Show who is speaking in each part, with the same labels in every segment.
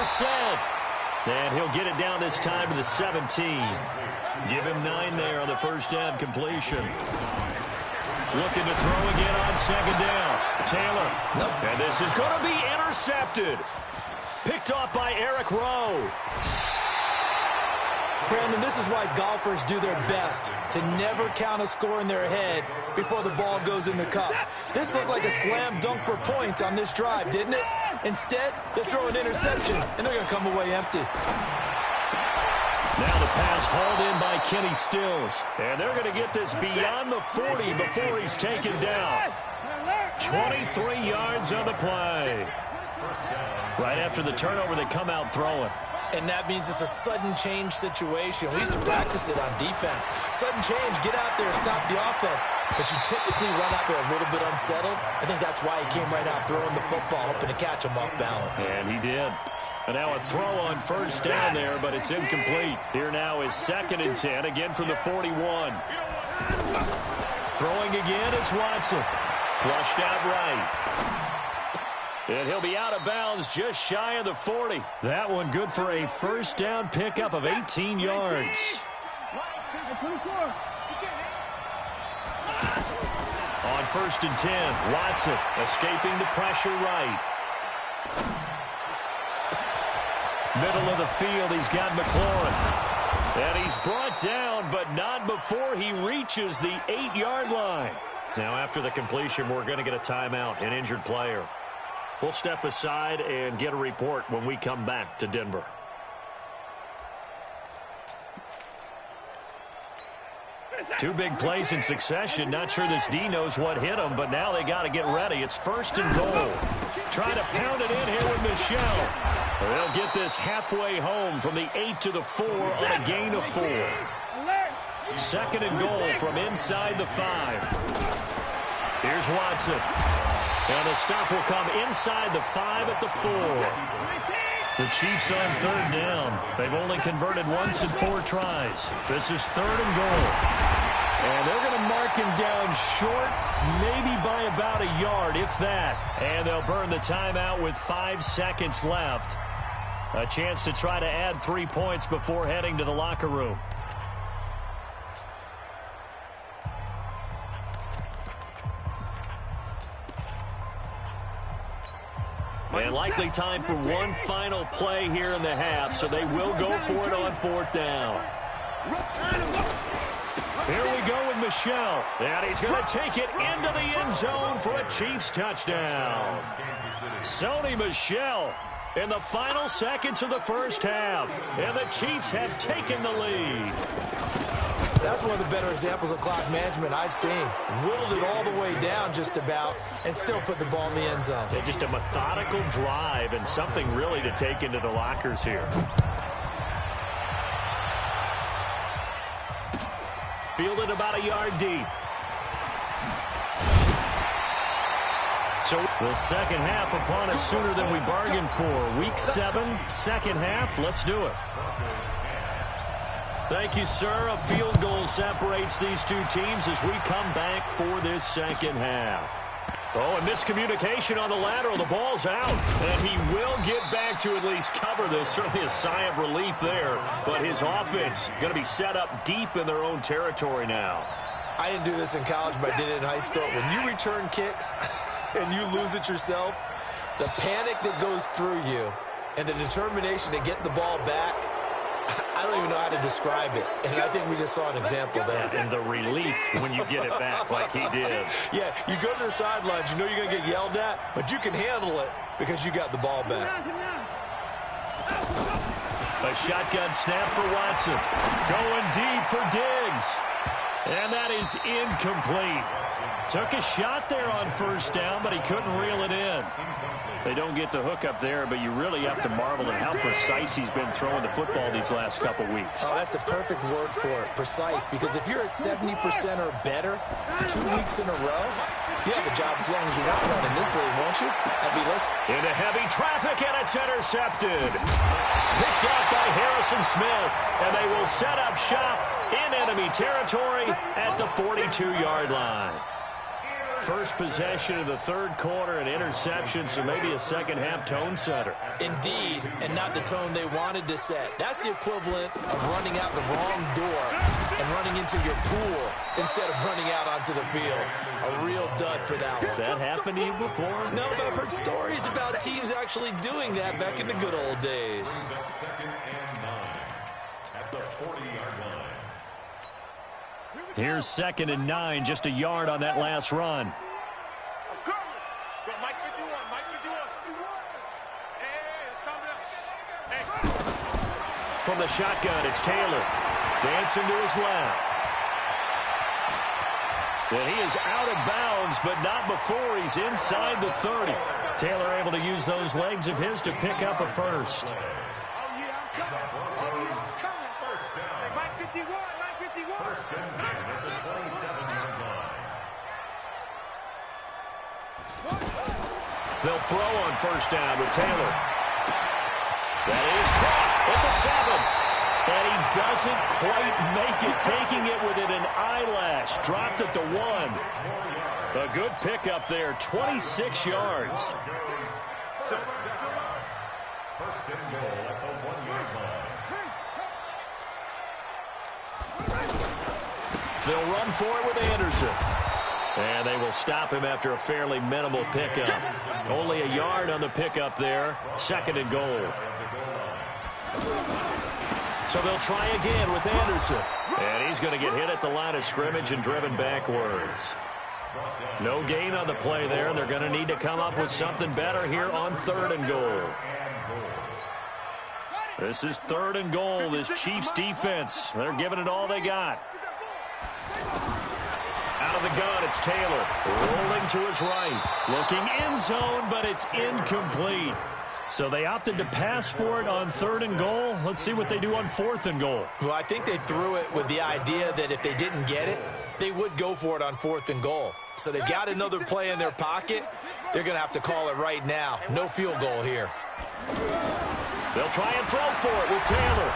Speaker 1: set. And he'll get it down this time to the 17. Give him 9 there on the first down completion. Looking to throw again on second down. Taylor. And this is going to be intercepted. Picked off by Eric Rowe.
Speaker 2: Brandon, this is why golfers do their best to never count a score in their head before the ball goes in the cup. This looked like a slam dunk for points on this drive, didn't it? Instead, they throw an interception, and they're going to come away empty.
Speaker 1: Now the pass hauled in by Kenny Stills. And they're going to get this beyond the 40 before he's taken down. 23 yards on the play. Right after the turnover, they come out throwing.
Speaker 2: And that means it's a sudden change situation. We used to practice it on defense. Sudden change, get out there, stop the offense. But you typically run out there a little bit unsettled. I think that's why he came right out throwing the football, hoping to catch him off balance.
Speaker 1: And he did. And now a throw on first down there, but it's incomplete. Here now is 2nd and 10, again from the 41. Throwing again is Watson. Flushed out right. And he'll be out of bounds just shy of the 40. That one good for a first down pickup of 18 yards. On 1st and 10, Watson escaping the pressure right. Middle of the field, he's got McLaurin. And he's brought down, but not before he reaches the 8-yard line. Now after the completion, we're going to get a timeout, an injured player. We'll step aside and get a report when we come back to Denver. Two big plays in succession. Not sure this D knows what hit him, but now they got to get ready. It's 1st and goal. Trying to pound it in here with Michel. They'll get this halfway home from the 8 to the 4 on a gain of 4. 2nd and goal from inside the 5. Here's Watson. And the stop will come inside the 5 at the 4. The Chiefs on 3rd down. They've only converted once in 4 tries. This is 3rd and goal. And they're going to mark him down short, maybe by about a yard, if that. And they'll burn the timeout with 5 seconds left. A chance to try to add 3 points before heading to the locker room. And likely time for one final play here in the half, so they will go for it on 4th down. Here we go with Michel. And he's going to take it into the end zone for a Chiefs touchdown. Sony Michel in the final seconds of the first half. And the Chiefs have taken the lead.
Speaker 2: That's one of the better examples of clock management I've seen. Whittled it all the way down just about and still put the ball in the end zone.
Speaker 1: Yeah, just a methodical drive and something really to take into the lockers here. Fielded about a yard deep. So the second half upon us sooner than we bargained for. Week 7, second half. Let's do it. Thank you, sir. A field goal separates these two teams as we come back for this second half. Oh, and miscommunication on the lateral. The ball's out, and he will get back to at least cover this. Certainly a sigh of relief there, but his offense going to be set up deep in their own territory now.
Speaker 2: I didn't do this in college, but I did it in high school. When you return kicks and you lose it yourself, the panic that goes through you and the determination to get the ball back, I don't even know how to describe it. And I think we just saw an example there.
Speaker 1: And the relief when you get it back like he did.
Speaker 2: Yeah, you go to the sidelines, you know you're going to get yelled at, but you can handle it because you got the ball back.
Speaker 1: A shotgun snap for Watson. Going deep for Diggs. And that is incomplete. Took a shot there on first down, but he couldn't reel it in. They don't get the hook up there, but you really have to marvel at how precise he's been throwing the football these last couple weeks.
Speaker 2: Oh, that's a perfect word for it, precise, because if you're at 70% or better 2 weeks in a row, you have a job as long as you want one in this league, won't you? I'd be listening.
Speaker 1: Into heavy traffic, and it's intercepted. Picked up by Harrison Smith, and they will set up shop in enemy territory at the 42-yard line. First possession of the third quarter, an interception, so maybe a second-half tone setter.
Speaker 2: Indeed, and not the tone they wanted to set. That's the equivalent of running out the wrong door and running into your pool instead of running out onto the field. A real dud for that one.
Speaker 1: Has that happened to you before?
Speaker 2: No, but I've heard stories about teams actually doing that back in the good old days.
Speaker 3: Second and 9 at the 40-yard line.
Speaker 1: Here's 2nd and 9, just a yard on that last run. From the shotgun, it's Taylor. Dancing to his left. And he is out of bounds, but not before he's inside the 30. Taylor able to use those legs of his to pick up a first.
Speaker 3: First and 10 at the 27-yard line.
Speaker 1: They'll throw on first down with Taylor. That is caught at the 7. And he doesn't quite make it, taking it within an eyelash. Dropped at the 1. A good pickup there, 26 yards.
Speaker 3: First and goal at the 1-yard line.
Speaker 1: They'll run for it with Anderson. And they will stop him after a fairly minimal pickup. Only a yard on the pickup there. 2nd and goal. So they'll try again with Anderson. And he's going to get hit at the line of scrimmage and driven backwards. No gain on the play there. They're going to need to come up with something better here on 3rd and goal. This is 3rd and goal. This Chiefs defense, they're giving it all they got. Out of the gun, it's Taylor. Rolling to his right. Looking end zone, but it's incomplete. So they opted to pass for it on 3rd and goal. Let's see what they do on 4th and goal.
Speaker 2: Well, I think they threw it with the idea that if they didn't get it, they would go for it on 4th and goal. So they've got another play in their pocket. They're going to have to call it right now. No field goal here.
Speaker 1: They'll try and throw for it with Taylor.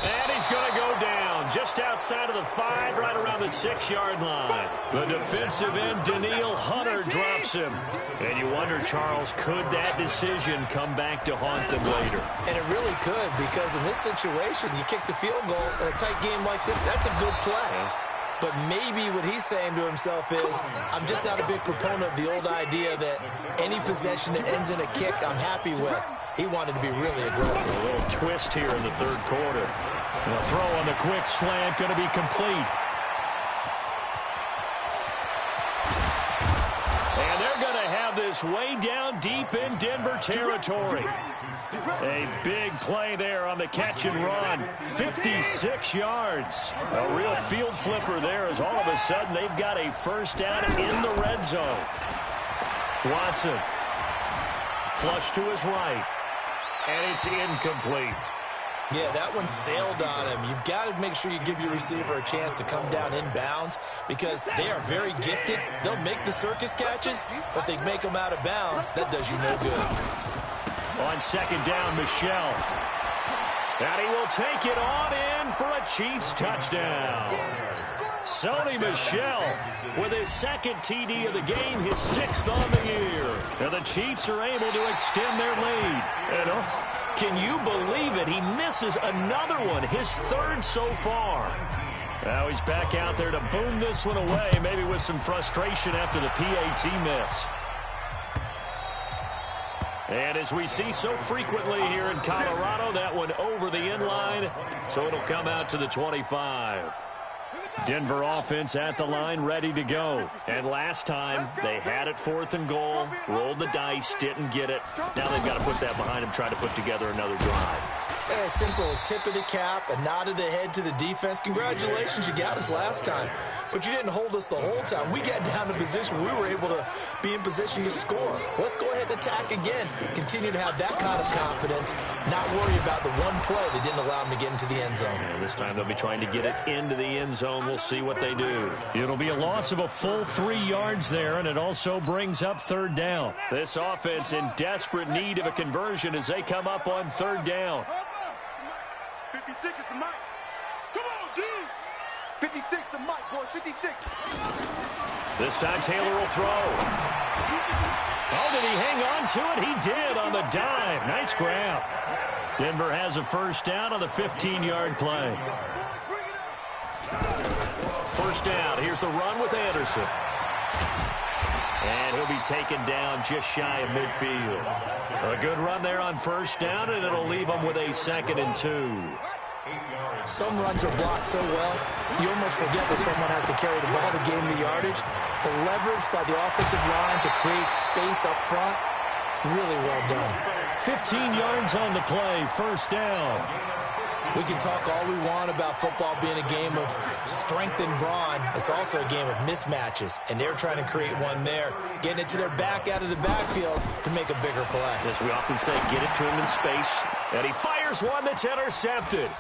Speaker 1: And he's going to go down just outside of the 5, right around the 6-yard line. The defensive end, Daniil Hunter, drops him. And you wonder, Charles, could that decision come back to haunt them later?
Speaker 2: And it really could, because in this situation, you kick the field goal in a tight game like this, that's a good play.
Speaker 1: Yeah.
Speaker 2: But maybe what he's saying to himself is, I'm just not a big proponent of the old idea that any possession that ends in a kick I'm happy with. He wanted to be really aggressive.
Speaker 1: A little twist here in the 3rd quarter. And a throw on the quick slant going to be complete. And they're going to have this way down deep in Denver territory. A big play there on the catch and run. 56 yards. A real field flipper there as all of a sudden they've got a first down in the red zone. Watson. Flush to his right. And it's incomplete.
Speaker 2: Yeah, that one sailed on him. You've got to make sure you give your receiver a chance to come down inbounds because they are very gifted. They'll make the circus catches, but they make them out of bounds. That does you no good.
Speaker 1: On 2nd down, Michel. And he will take it on in for a Chiefs touchdown. Sony Michel with his 2nd TD of the game, his 6th on the year. And the Chiefs are able to extend their lead. And can you believe it? He misses another one, his 3rd so far. Now he's back out there to boom this one away, maybe with some frustration after the PAT miss. And as we see so frequently here in Colorado, that one over the end line, so it'll come out to the 25. Denver offense at the line, ready to go. And last time, they had it 4th and goal, rolled the dice, didn't get it. Now they've got to put that behind them, try to put together another drive.
Speaker 2: A simple tip of the cap, a nod of the head to the defense. Congratulations, you got us last time. But you didn't hold us the whole time. We got down to position. We were able to be in position to score. Let's go ahead and attack again. Continue to have that kind of confidence. Not worry about the one play that didn't allow them to get into the end zone.
Speaker 1: And this time they'll be trying to get it into the end zone. We'll see what they do. It'll be a loss of a full 3 yards there, and it also brings up 3rd down. This offense in desperate need of a conversion as they come up on 3rd down.
Speaker 4: 56 is the mic. Come on, dude. 56 the mic, boys. 56.
Speaker 1: This time Taylor will throw. Oh, did he hang on to it? He did on the dive. Nice grab. Denver has a first down on the 15-yard play. First down. Here's the run with Anderson. And he'll be taken down just shy of midfield. A good run there on first down, and it'll leave him with a 2nd and 2.
Speaker 2: Some runs are blocked so well, you almost forget that someone has to carry the ball to gain the yardage. The leverage by the offensive line to create space up front, really well done.
Speaker 1: 15 yards on the play, first down.
Speaker 2: We can talk all we want about football being a game of strength and brawn. It's also a game of mismatches, and they're trying to create one there, getting it to their back out of the backfield to make a bigger play.
Speaker 1: As we often say, get it to him in space. And he fires one that's intercepted.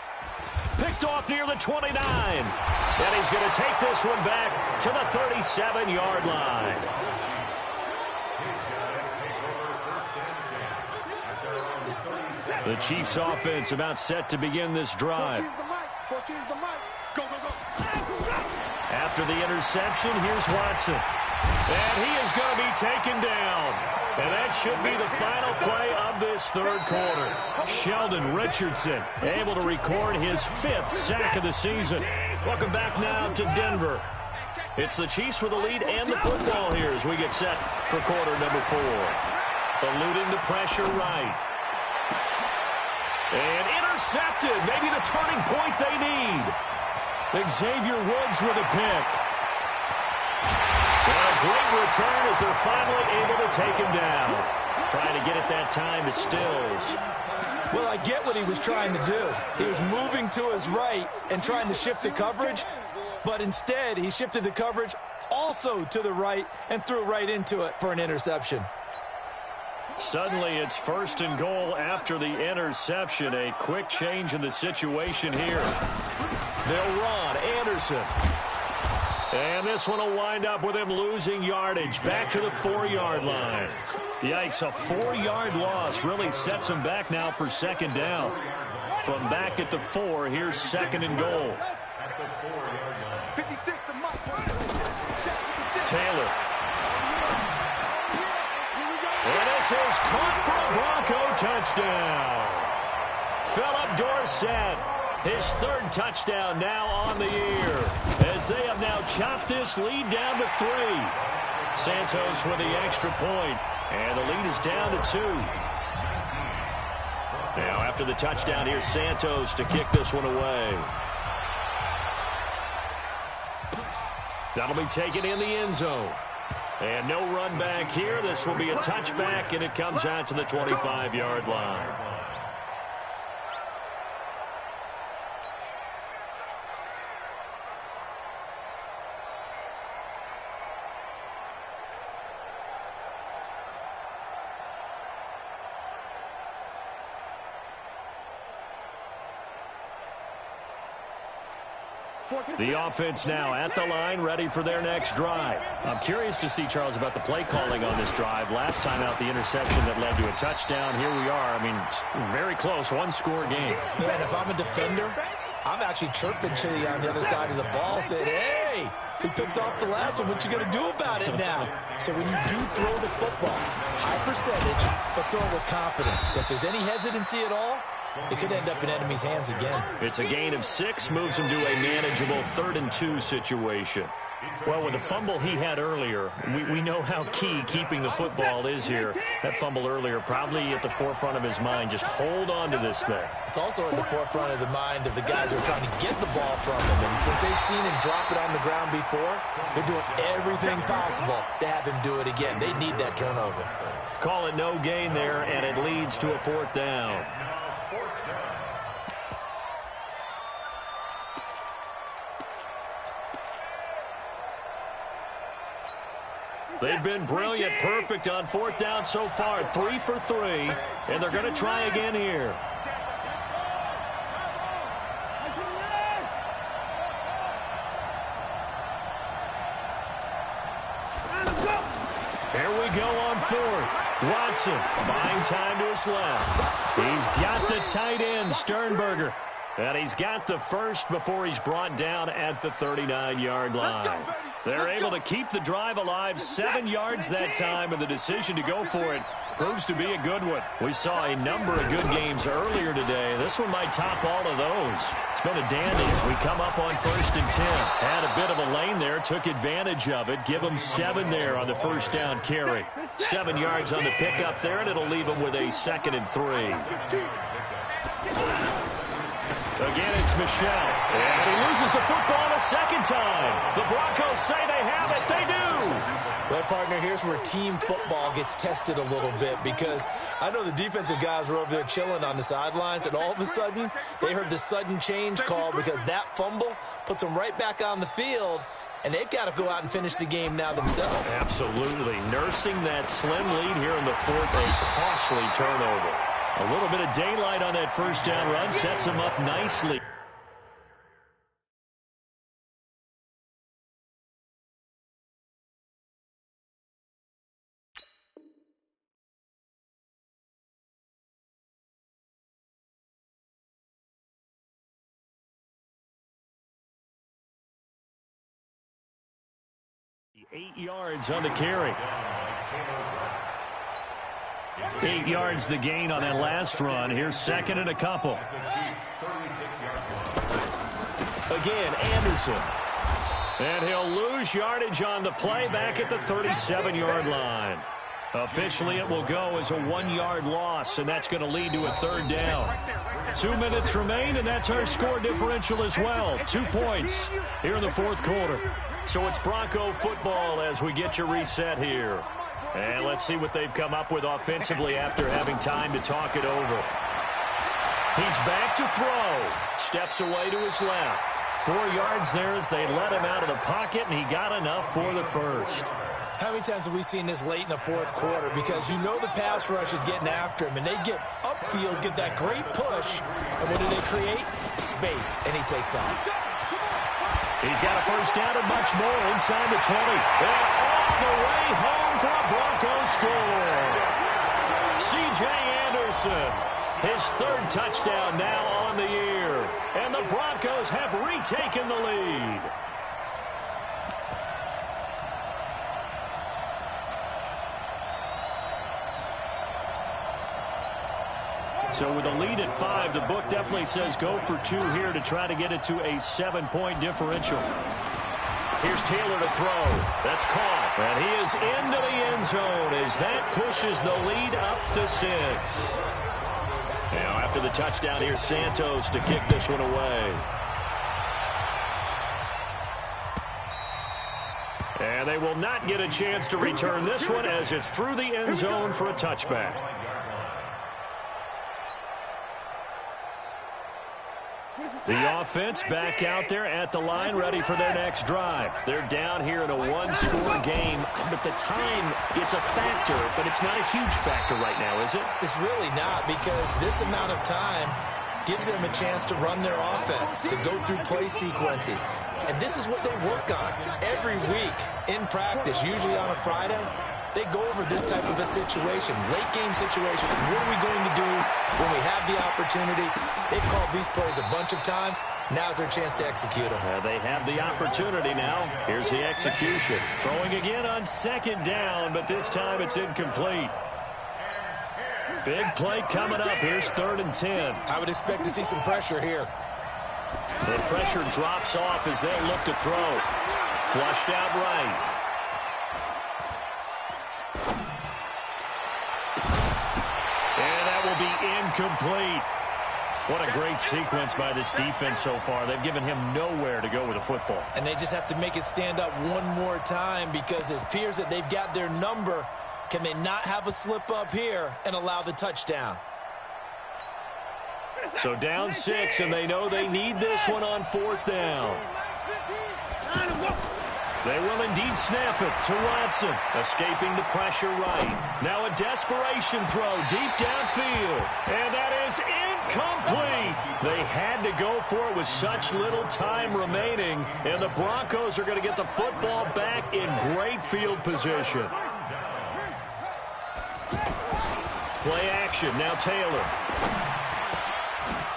Speaker 1: Picked off near the 29. And he's going to take this one back to the 37-yard line. The Chiefs offense about set to begin this drive. After the interception, here's Watson. And he is going to be taken down. And that should be the final play of this third quarter. Sheldon Richardson able to record his 5th sack of the season. Welcome back now to Denver. It's the Chiefs with the lead and the football here as we get set for quarter number 4. Eluding the pressure right. And intercepted. Maybe the turning point they need. Xavier Woods with a pick. And a great return as they're finally able to take him down. Trying to get it that time to Stills.
Speaker 2: Well, I get what he was trying to do. He was moving to his right and trying to shift the coverage, but instead he shifted the coverage also to the right and threw right into it for an interception.
Speaker 1: Suddenly it's 1st and goal after the interception. A quick change in the situation here. They'll run. Anderson. And this one will wind up with him losing yardage. Back to the 4-yard line. Yikes, a 4-yard loss really sets him back now for 2nd down. From back at the 4, here's 2nd and goal. Taylor. And this is caught for a Bronco touchdown. Philip Dorsett, his 3rd touchdown now on the year, as they have now chopped this lead down to 3. Santos with the extra point, and the lead is down to 2. Now after the touchdown, here's Santos to kick this one away. That'll be taken in the end zone. And no run back here. This will be a touchback, and it comes out to the 25-yard line. The offense now at the line, ready for their next drive. I'm curious to see, Charles, about the play calling on this drive. Last time out, the interception that led to a touchdown. Here we are. I mean, very close, one-score game.
Speaker 2: Man, if I'm a defender, I'm actually chirping to you on the other side of the ball, saying, hey, we picked off the last one. What you going to do about it now? So when you do throw the football, high percentage, but throw with confidence. If there's any hesitancy at all, it could end up in enemy's hands again.
Speaker 1: It's a gain of 6, moves him to a manageable 3rd and 2 situation. Well, with the fumble he had earlier, we know how key keeping the football is here. That fumble earlier probably at the forefront of his mind. Just hold on to this thing.
Speaker 2: It's also at the forefront of the mind of the guys who are trying to get the ball from him. And since they've seen him drop it on the ground before, they're doing everything possible to have him do it again. They need that turnover.
Speaker 1: Call it no gain there, and it leads to a 4th down. They've been brilliant, perfect on 4th down so far. 3 for 3, and they're going to try again here. Here we go on 4th. Watson buying time to his left. He's got the tight end, Sternberger. And he's got the first before he's brought down at the 39-yard line. They're able to keep the drive alive, 7 yards that time, and the decision to go for it proves to be a good one. We saw a number of good games earlier today. This one might top all of those. It's been a dandy as we come up on 1st and 10. Had a bit of a lane there, took advantage of it. Give them 7 there on the first down carry. 7 yards on the pickup there, and it'll leave them with a 2nd and 3. Again, it's Michel. And he loses the football a second time. The Broncos say they have it. They do.
Speaker 2: Well, partner, here's where team football gets tested a little bit, because I know the defensive guys were over there chilling on the sidelines, and all of a sudden they heard the sudden change call because that fumble puts them right back on the field, and they've got to go out and finish the game now themselves.
Speaker 1: Absolutely. Nursing that slim lead here in the 4th, a costly turnover. A little bit of daylight on that first down run sets them up nicely. Eight yards on the carry. 8 yards the gain on that last run. Here's 2nd and a couple. Again, Anderson. And he'll lose yardage on the play back at the 37-yard line. Officially, it will go as a 1-yard loss, and that's going to lead to a 3rd down. 2 minutes remain, and that's our score differential as well. 2 points here in the 4th quarter. So it's Bronco football as we get you reset here. And let's see what they've come up with offensively after having time to talk it over. He's back to throw. Steps away to his left. 4 yards there as they let him out of the pocket, and he got enough for the first.
Speaker 2: How many times have we seen this late in the 4th quarter? Because you know the pass rush is getting after him, and they get upfield, get that great push, and what do they create? Space, and he takes off.
Speaker 1: He's got a first down and much more inside the 20. And all the way home for a Broncos score. C.J. Anderson, his 3rd touchdown now on the year. And the Broncos have retaken the lead. So with a lead at 5, the book definitely says go for 2 here to try to get it to a 7-point differential. Here's Taylor to throw. That's caught. And he is into the end zone as that pushes the lead up to 6. Now after the touchdown, here's Santos to kick this one away. And they will not get a chance to return this one as it's through the end zone for a touchback. The offense back out there at the line, ready for their next drive. They're down here in a 1-score game, but the time, it's a factor, but it's not a huge factor right now, is it?
Speaker 2: It's really not, because this amount of time gives them a chance to run their offense, to go through play sequences. And this is what they work on every week in practice, usually on a Friday. They go over this type of a situation, late game situation. What are we going to do when we have the opportunity? They've called these plays a bunch of times. Now's their chance to execute them.
Speaker 1: They have the opportunity now. Here's the execution. Throwing again on 2nd down, but this time it's incomplete. Big play coming up. Here's 3rd and 10.
Speaker 2: I would expect to see some pressure here.
Speaker 1: The pressure drops off as they look to throw. Flushed out right. Will be incomplete. What a great sequence by this defense so far. They've given him nowhere to go with the football.
Speaker 2: And they just have to make it stand up one more time, because it appears that they've got their number. Can they not have a slip up here and allow the touchdown?
Speaker 1: So down 6, and they know they need this one on 4th down. They will indeed snap it to Watson, escaping the pressure right. Now a desperation throw deep downfield, and that is incomplete. They had to go for it with such little time remaining, and the Broncos are going to get the football back in great field position. Play action, now Taylor.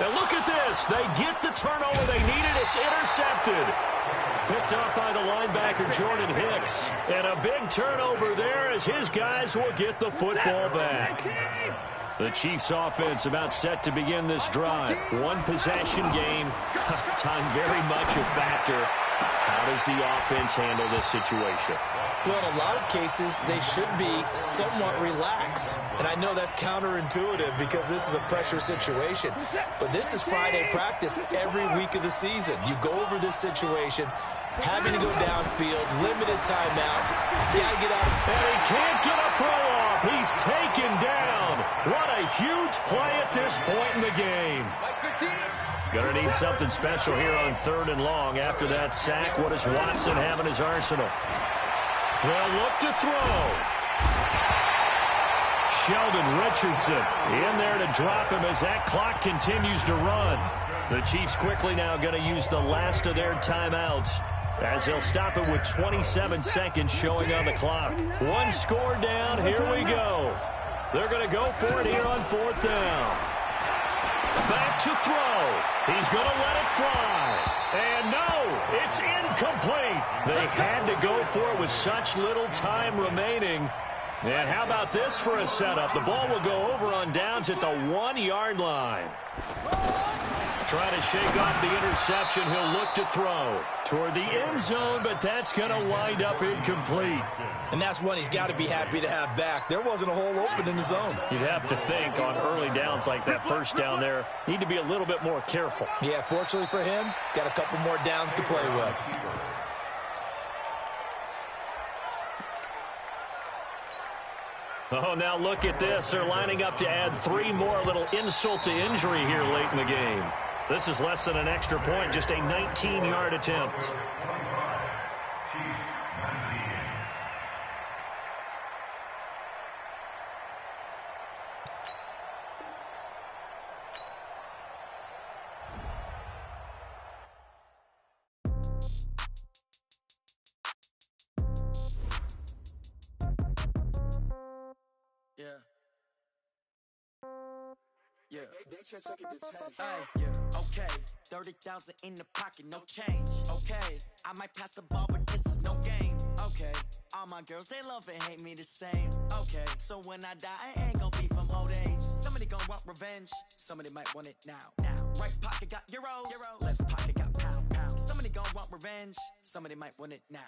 Speaker 1: Now look at this. They get the turnover they needed. It's intercepted. Picked up by the linebacker, Jordan Hicks. And a big turnover there as his guys will get the football back. The Chiefs' offense about set to begin this drive. One possession game. Time very much a factor. How does the offense handle this situation?
Speaker 2: Well, in a lot of cases, they should be somewhat relaxed. And I know that's counterintuitive because this is a pressure situation. But this is Friday practice every week of the season. You go over this situation, having to go downfield, limited timeouts. You got to get out.
Speaker 1: And he can't get a throw off. He's taken down. What a huge play at this point in the game. Going to need something special here on 3rd and long. After that sack, what does Watson have in his arsenal? They'll look to throw. Sheldon Richardson in there to drop him as that clock continues to run. The Chiefs quickly now going to use the last of their timeouts as they'll stop it with 27 seconds showing on the clock. One score down. Here we go. They're going to go for it here on 4th down. Back to throw. He's going to let it fly. And no, it's incomplete. They had to go for it with such little time remaining. And how about this for a setup? The ball will go over on downs at the 1-yard line. Trying to shake off the interception. He'll look to throw toward the end zone, but that's going to wind up incomplete.
Speaker 2: And that's one he's got to be happy to have back. There wasn't a hole open in the zone.
Speaker 1: You'd have to think on early downs like that first down there, need to be a little bit more careful.
Speaker 2: Yeah, fortunately for him, got a couple more downs to play with.
Speaker 1: Oh, now look at this. They're lining up to add 3 more. Little insult to injury here late in the game. This is less than an extra point, just a 19-yard attempt.
Speaker 5: Okay, 30,000 in the pocket, no change. Okay, I might pass the ball, but this is no game. Okay, all my girls, they love and hate me the same. Okay, so when I die, I ain't gonna be from old age. Somebody gonna want revenge, somebody might want it now. Right pocket got euros, left pocket got pounds. Somebody gonna want revenge, somebody might want it now.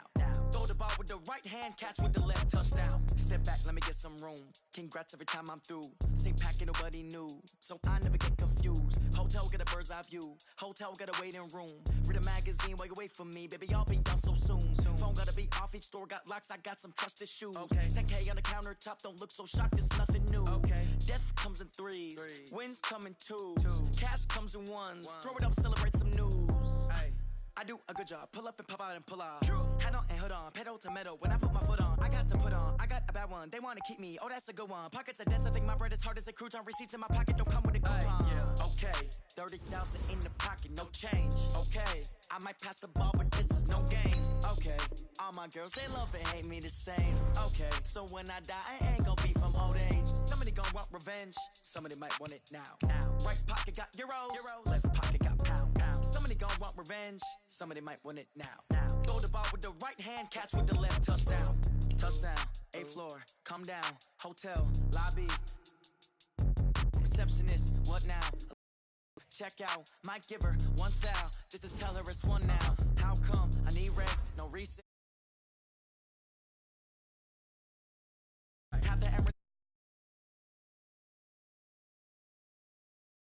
Speaker 5: Throw the ball with the right hand, catch with the left, touchdown. Step back, let me get some room. Congrats every time I'm through. Same packet, nobody knew, so I never get confused. Hotel get a bird's eye view, hotel got a waiting room. Read a magazine while you wait for me, baby, I'll be done so soon. Phone gotta be off, each store got locks, I got some trusted shoes. 10K on the countertop, don't look so shocked, it's nothing new. Death comes in threes, wins come in twos, cash comes in ones. Throw it up, celebrate some news. I do a good job, pull up and pop out and pull off. Head on and hood on, pedal to metal. When I put my foot on, I got to put on. I got a bad one, they want to keep me. Oh, that's a good one. Pockets are dense, I think my bread is hard as a crouton. Receipts in my pocket don't come with a coupon. Okay, 30,000 in the pocket, no change. Okay, I might pass the ball, but this is no game. Okay, all my girls, they love and hate me the same. Okay, so when I die, I ain't gonna be from old age. Somebody gonna want revenge, somebody might want it now. Right pocket got euros, left pocket got pounds. Somebody gonna want revenge, somebody might want it now. Throw the ball with the right hand, catch with the left, touchdown. Touchdown, 8th floor, come down, hotel, lobby. Receptionist, what now? Check out, might give her one foul, just to tell her it's one now. How come? I need rest, no reset.